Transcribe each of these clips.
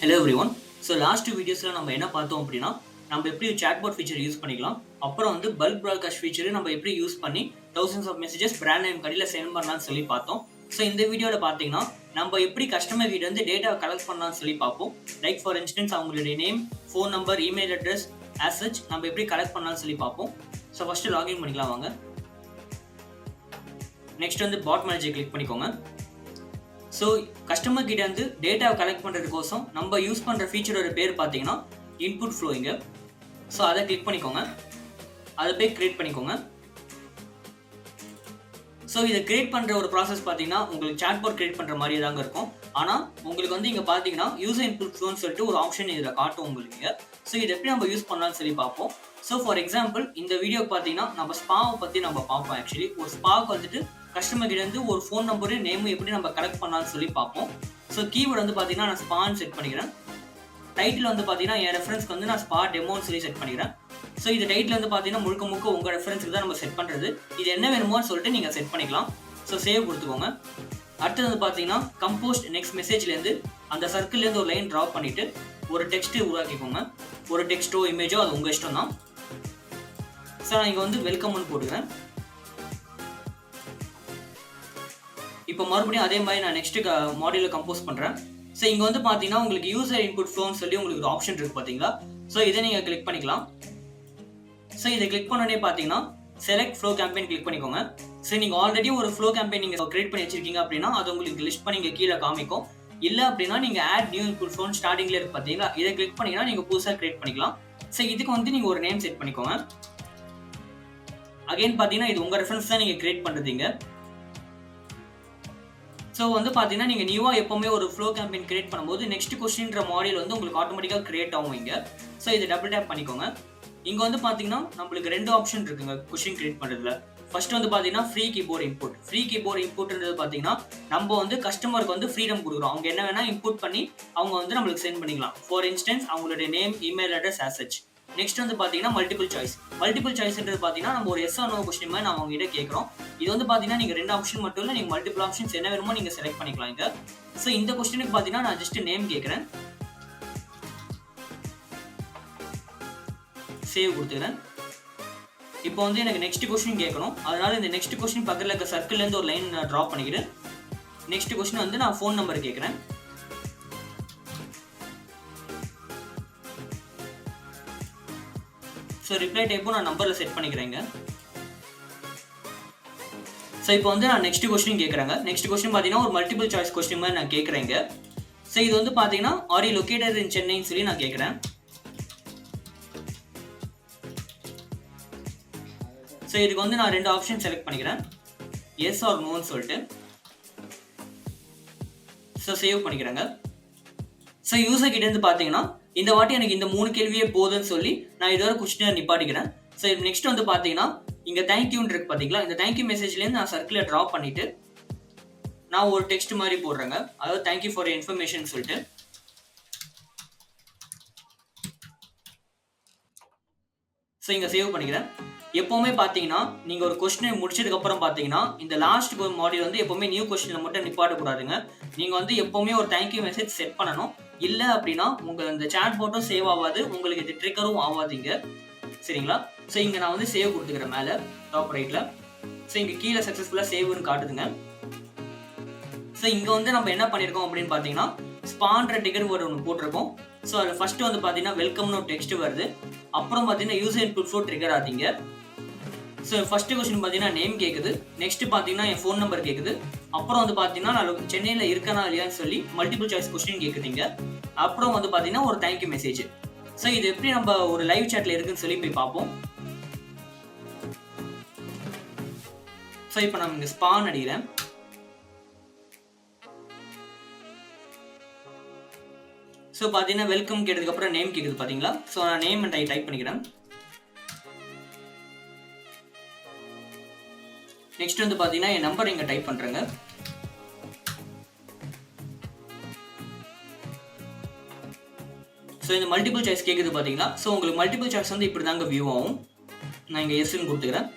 Hello everyone. So last two videosல நம்ம என்ன பார்த்தோம் அப்படின்னா நம்ம எப்படி chatbot feature யூஸ் பண்ணிக்கலாம், அப்புறம் வந்து bulk broadcast feature நம்ம எப்படி யூஸ் பண்ணி thousands of messages brand name கடையில சென்ட் பண்ணலாம்னு சொல்லி பார்த்தோம். ஸோ இந்த வீடியோல பார்த்தீங்கன்னா நம்ம எப்படி கஸ்டமர் கிட்ட இருந்து டேட்டா கலெக்ட் பண்ணலாம்னு சொல்லி பார்ப்போம். லைக் ஃபார் இன்ஸ்டன்ஸ் அவங்களுடைய name, phone number, email address as such நம்ம எப்படி கலெக்ட் பண்ணலாம்னு சொல்லி பார்ப்போம். ஸோ ஃபர்ஸ்ட் லாகின் பண்ணிக்கலாம் வாங்க. நெக்ஸ்ட் வந்து பாட் மேனேஜர் கிளிக் பண்ணிக்கோங்க. ஸோ கஸ்டமர் கிட்ட இருந்து டேட்டாவை கலெக்ட் பண்ணுறதுக்கோசம் நம்ம யூஸ் பண்ணுற ஃபீச்சரோட பேர் பார்த்தீங்கன்னா இன்புட் ஃப்ளோயிங்க. ஸோ அதை கிளிக் பண்ணிக்கோங்க, அதை போய் கிரியேட் பண்ணிக்கோங்க. ஸோ இதை கிரியேட் பண்ணுற ஒரு ப்ராசஸ் பார்த்தீங்கன்னா உங்களுக்கு சாட்பாட் கிரியேட் பண்ணுற மாதிரியே தாங்க இருக்கும். ஆனால் உங்களுக்கு வந்து இங்கே பார்த்தீங்கன்னா யூசர் இன்புட் ஃப்ளோன்னு சொல்லிட்டு ஒரு ஆப்ஷன் இதில் காட்டும் உங்களுக்கு. ஸோ இதை எப்படி நம்ம யூஸ் பண்ணலாம்னு சொல்லி பார்ப்போம். ஸோ ஃபார் எக்ஸாம்பிள் இந்த வீடியோ பார்த்தீங்கன்னா நம்ம ஸ்பாவை பற்றி நம்ம பார்ப்போம். ஆக்சுவலி ஒரு ஸ்பாவுக்கு வந்துட்டு கஸ்டமர் கிட்ட இருந்து ஒரு ஃபோன் நம்பரும் நேமும் எப்படி நம்ம கலெக்ட் பண்ணலாம்னு சொல்லி பார்ப்போம். ஸோ கீவேர்டு வந்து பார்த்தீங்கன்னா நான் ஸ்பான்னு செட் பண்ணிக்கிறேன். டைட்டில் வந்து பார்த்தீங்கன்னா என் ரெஃபரன்ஸ்க்கு வந்து நான் ஸ்பா டெமோன்னு சொல்லி செட் பண்ணிக்கிறேன். ஸோ இது டைட்டில் வந்து பார்த்தீங்கன்னா முழுக்க உங்கள் ரெஃபரன்ஸுக்கு தான் நம்ம செட் பண்ணுறது. இது என்ன வேணுமோன்னு சொல்லிட்டு நீங்கள் செட் பண்ணிக்கலாம். ஸோ சேவ் கொடுத்துக்கோங்க. அடுத்தது வந்து பார்த்தீங்கன்னா கம்போஸ்ட் நெக்ஸ்ட் மெசேஜ்லேருந்து அந்த சர்க்கிள்லேருந்து ஒரு லைன் ட்ராப் பண்ணிவிட்டு ஒரு டெக்ஸ்ட்டு உருவாக்கிக்கோங்க. ஒரு டெக்ஸ்ட்டோ இமேஜோ அது உங்கள் இஷ்டம் தான். ஸோ நான் இங்கே வந்து வெல்கம்னு போட்டுக்கிறேன். இப்போ மறுபடியும் அதே மாதிரி நான் நெக்ஸ்ட் மாடியூலில் கம்போஸ் பண்ணுறேன். ஸோ இங்கே வந்து பார்த்தீங்கன்னா உங்களுக்கு யூசர் இன்புட் ஃப்ளோன்னு சொல்லி உங்களுக்கு ஒரு ஆப்ஷன் இருக்குது பார்த்தீங்களா. ஸோ இதை நீங்கள் கிளிக் பண்ணிக்கலாம். ஸோ இதை கிளிக் பண்ணோடனே பார்த்தீங்கன்னா செலக்ட் ஃப்ளோ கேம்பெயின் கிளிக் பண்ணிக்கோங்க. ஸோ நீங்கள் ஆல்ரெடி ஒரு ஃப்ளோ கேம்பெயின் நீங்கள் கிரியேட் பண்ணி வச்சிருக்கீங்க அப்படின்னா அது உங்களுக்கு லிஸ்ட் பண்ணி இங்கே கீழே காமிக்கும். இல்லை அப்படின்னா நீங்கள் ஆட் நியூ இன்புட் ஃப்ளோன்னு ஸ்டார்டிங்லேயே இருக்கு பார்த்தீங்களா, இதை கிளிக் பண்ணிங்கன்னா நீங்கள் புதுசாக கிரியேட் பண்ணிக்கலாம். ஸோ இதுக்கு வந்து நீங்கள் ஒரு நேம் செட் பண்ணிக்கோங்க. அகைன் பார்த்தீங்கன்னா இது உங்கள் ரெஃபரன்ஸ் தான் நீங்கள் கிரியேட் பண்ணுறீங்க. ஸோ வந்து பார்த்தீங்கன்னா நீங்கள் நியூவாக எப்போவுமே ஒரு ஃப்ளோ கேம்பெயின் கிரியேட் பண்ணும்போது நெக்ஸ்ட் கொஸ்டின்ற மாடியூல் வந்து உங்களுக்கு ஆட்டோமேட்டிக்காக கிரியேட் ஆகும் இங்கே. ஸோ இதை டபுள் டேப் பண்ணிக்கோங்க. இங்கே வந்து பார்த்தீங்கன்னா நம்மளுக்கு ரெண்டு ஆப்ஷன் இருக்குங்க கொஸ்டின் கிரியேட் பண்ணுறதுல. ஃபர்ஸ்ட் வந்து பார்த்தீங்கன்னா free keyboard input. Free keyboard இன்புட்ன்றது பார்த்தீங்கன்னா நம்ம வந்து கஸ்டமருக்கு வந்து ஃப்ரீடம் கொடுக்குறோம். அவங்க என்ன வேணால் இன்புட் பண்ணி அவங்க வந்து நம்மளுக்கு சென்ட் பண்ணிக்கலாம். ஃபார் இன்ஸ்டன்ஸ் அவங்களுடைய name, email address as such. Next வந்து பார்த்தீங்கன்னா மல்டிபிள் சாய்ஸ். மல்டிபிள் சாய்ஸ்ன்றது பார்த்தீங்கன்னா நம்ம ஒரு எஸ் ஆர் நோ கொஸ்டின் மாதிரி நம்ம அவங்ககிட்ட கேட்குறோம். இது வந்து பார்த்தீங்கன்னா நீங்கள் ரெண்டு ஆப்ஷன் மட்டும் இல்லை, நீங்கள் மல்டிபிள் ஆப்ஷன்ஸ் என்ன வேணுமோ நீங்கள் செலக்ட் பண்ணிக்கலாம் இங்கே. ஸோ இந்த கொஸ்டினுக்கு பார்த்தீங்கன்னா நான் ஜஸ்ட் நேம் கேட்குறேன், சேவ் கொடுத்துக்கிறேன். இப்போ வந்து எனக்கு நெக்ஸ்ட் கொஸ்டின் கேட்கணும். அதனால இந்த நெக்ஸ்ட் கொஸ்டின் பக்கத்தில் இருக்க சர்க்கிள்லேருந்து ஒரு லைன் நான் ட்ராப் பண்ணிக்கிறேன். நெக்ஸ்ட் கொஸ்டின் வந்து நான் ஃபோன் நம்பர் கேட்குறேன். ஸோ ரிப்ளை டைப்பும் நான் நம்பரில் செட் பண்ணிக்கிறேங்க. ஸோ இப்போ வந்து நான் நெக்ஸ்ட் கொஸ்டின் கேட்குறேங்க. நெக்ஸ்ட் கொஸ்டின் பார்த்தீங்கன்னா ஒரு மல்டிபிள் சாய்ஸ் கொஸ்டின் மாதிரி நான் கேட்குறேங்க. ஸோ இது வந்து பார்த்தீங்கன்னா ஆர் யூ லொக்கேட்டட் இன் சென்னைன்னு சொல்லி நான் கேட்குறேன். ஸோ இதுக்கு வந்து நான் ரெண்டு ஆப்ஷன் செலக்ட் பண்ணிக்கிறேன், எஸ் ஆர் நோன்னு சொல்லிட்டு. ஸோ சேவ் பண்ணிக்கிறேங்க. ஸோ யூசர் கிட்ட இருந்து பார்த்தீங்கன்னா இந்த வாட்டி எனக்கு இந்த 3 கேள்வியே போதுன்னு சொல்லி நான் இதோட கொஸ்டினை நிப்பாட்டிக்கிறேன். ஸோ நெக்ஸ்ட் வந்து பார்த்தீங்கன்னா இங்கே தேங்க்யூன்னு இருக்கு பார்த்தீங்களா, இந்த தேங்க்யூ மெசேஜ்லேருந்து நான் சர்க்கிளை ட்ராப் பண்ணிட்டு நான் ஒரு டெக்ஸ்ட் மாதிரி போடுறேங்க. அதாவது தேங்க்யூ ஃபார் இன்ஃபர்மேஷன் சொல்லிட்டு. ஸோ இங்கே சேவ் பண்ணிக்கிறேன். எப்போவுமே பார்த்தீங்கன்னா நீங்கள் ஒரு கொஸ்டினை முடிச்சதுக்கப்புறம் பார்த்தீங்கன்னா இந்த லாஸ்ட் மாடியூல் வந்து எப்போவுமே நியூ கொஸ்டினில் மட்டும் நிப்பாட்டக்கூடாதுங்க. நீங்கள் வந்து எப்போவுமே ஒரு தேங்க்யூ மெசேஜ் செட் பண்ணணும். இல்லை அப்படின்னா உங்கள் இந்த சாட் போட்டும் சேவ் ஆகாது, உங்களுக்கு இது ட்ரிக்கரும் ஆகாதீங்க, சரிங்களா. ஸோ இங்கே நான் வந்து சேவ் கொடுத்துக்கிறேன் மேலே டாப் ரைட்டில். ஸோ இங்கே கீழே சக்ஸஸ்ஃபுல்லாக சேவ்னு காட்டுதுங்க. ஸோ இங்கே வந்து நம்ம என்ன பண்ணியிருக்கோம் அப்படின்னு பார்த்தீங்கன்னா ஸ்பான்ற டிக்கெட் வேர்டு ஒன்று போட்டிருக்கோம். ஸோ அதில் ஃபர்ஸ்ட் வந்து பார்த்தீங்கன்னா வெல்கம்னு ஒரு டெக்ஸ்ட் வருது. அப்புறம் பார்த்தீங்கன்னா யூசர் இன்புட் ஃப்ளோ ட்ரிகர் ஆகுங்க. ஸோ ஃபர்ஸ்ட் கொஸ்டின் பார்த்தீங்கன்னா நேம் கேட்குது. நெக்ஸ்ட் பார்த்தீங்கன்னா என் ஃபோன் நம்பர் கேட்குது. அப்புறம் வந்து பார்த்தீங்கன்னா நான் சென்னையில் இருக்கேனா இல்லையான்னு சொல்லி மல்டிபிள் சாய்ஸ் கொஸ்டின் கேட்குறீங்க. அப்புறம் வந்து பார்த்தீங்கன்னா ஒரு தேங்க்யூ மெசேஜ். ஸோ இது எப்படி நம்ம ஒரு லைவ் சாட்டில் இருக்குன்னு சொல்லி போய் பார்ப்போம். ஸோ இப்போ நான் இங்கே ஸ்பான் அடிக்கிறேன். ஸோ பார்த்தீங்கன்னா வெல்கம் கேட்டதுக்கப்புறம் நேம் கேட்குது பார்த்தீங்களா. ஸோ நான் நேம் டைப் பண்ணிக்கிறேன். நெக்ஸ்ட் வந்து பார்த்தீங்கன்னா என் நம்பர் இங்கே டைப் பண்ணுறேங்க. ஸோ இந்த மல்டிபிள் சாய்ஸ் கேட்குது பார்த்தீங்களா. ஸோ உங்களுக்கு மல்டிபிள் சாய்ஸ் வந்து இப்படி தாங்க வியூ ஆகும். நான் இங்கே எஸ்ன்னு கொடுத்துக்கிறேன்.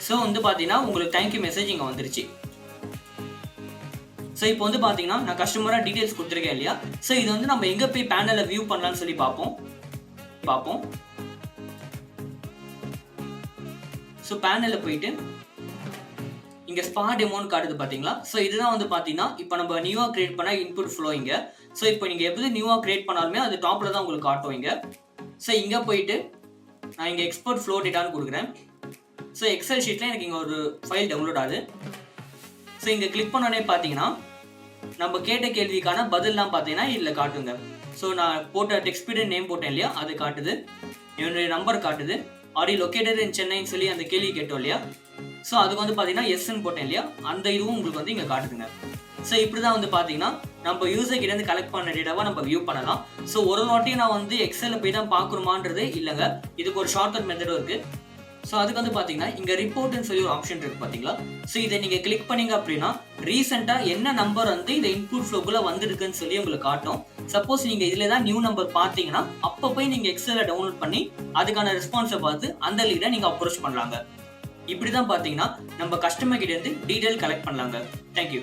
ஸோ வந்து பார்த்தீங்கன்னா உங்களுக்கு தேங்க்யூ மெசேஜ் இங்கே வந்துருச்சு. ஸோ இப்போ வந்து பார்த்தீங்கன்னா நான் கஸ்டமராக டீடைல்ஸ் கொடுத்துருக்கேன் இல்லையா. ஸோ இது வந்து நம்ம எங்கே போய் பேனலில் வியூ பண்ணலாம்னு சொல்லி பார்ப்போம். ஸோ பேனலில் போயிட்டு இங்கே ஸ்பா டெமோன்னு காட்டுது பார்த்தீங்களா. ஸோ இதுதான் வந்து பார்த்தீங்கன்னா இப்போ நம்ம நியூவாக கிரியேட் பண்ண இன்புட் ஃப்ளோ இங்கே. ஸோ இப்போ நீங்கள் எப்படி நியூவாக கிரியேட் பண்ணாலுமே அது டாப்பில் தான் உங்களுக்கு காட்டும் இங்கே. ஸோ இங்கே போயிட்டு நான் இங்கே எக்ஸ்போர்ட் ஃப்ளோ டேட்டான்னு கொடுக்குறேன். ஸோ எக்ஸல் ஷீட்டில் எனக்கு இங்கே ஒரு ஃபைல் டவுன்லோட் ஆகுது. ஸோ இங்கே கிளிக் பண்ணோடனே பார்த்தீங்கன்னா நம்ம கேட்ட கேள்விக்கான பதில்லாம் பார்த்தீங்கன்னா இதில் காட்டுங்க. ஸோ நான் போட்ட டெக்ஸ்ட் பீரியட் நேம் போட்டேன் இல்லையா, அது காட்டுது. என்னுடைய நம்பர் காட்டுது. ஆர் லொக்கேட்டட் இன் சென்னைன்னு சொல்லி அந்த கேள்வி கேட்டோம் இல்லையா. ஸோ அதுக்கு வந்து பார்த்தீங்கன்னா எஸ்ன்னு போட்டேன் இல்லையா, அந்த இதுவும் உங்களுக்கு வந்து இங்கே காட்டுதுங்க. ஸோ இப்படி தான் வந்து பார்த்தீங்கன்னா நம்ம யூசர் கிட்டேருந்து கலெக்ட் பண்ண டேட்டாவை நம்ம வியூ பண்ணலாம். ஸோ ஒரு வாட்டியும் நான் வந்து எக்ஸலில் போய் தான் பார்க்கணுமான்றது இல்லைங்க, இதுக்கு ஒரு ஷார்ட்கட் மெத்தடும் இருக்குது. ஸோ அதுக்கு வந்து பார்த்தீங்கன்னா இங்கே ரிப்போர்ட்னு சொல்லி ஒரு ஆப்ஷன் இருக்குது பார்த்தீங்களா. ஸோ இதை நீங்கள் கிளிக் பண்ணீங்க அப்படின்னா ரீசெண்டாக என்ன நம்பர் வந்து இந்த இன்புட் ஃப்ளோக்குள்ளே வந்துருக்குன்னு சொல்லி உங்களுக்கு காட்டும். சப்போஸ் நீங்கள் இதில் தான் நியூ நம்பர் பார்த்தீங்கன்னா அப்போ போய் நீங்கள் எக்ஸலில் டவுன்லோட் பண்ணி அதுக்கான ரெஸ்பான்ஸை பார்த்து அந்த லீடை நீங்கள் அப்ரோச் பண்ணலாங்க. இப்படி தான் பார்த்தீங்கன்னா நம்ம கஸ்டமர் கிட்டேருந்து டீட்டெயில் கலெக்ட் பண்ணலாங்க. தேங்க்யூ.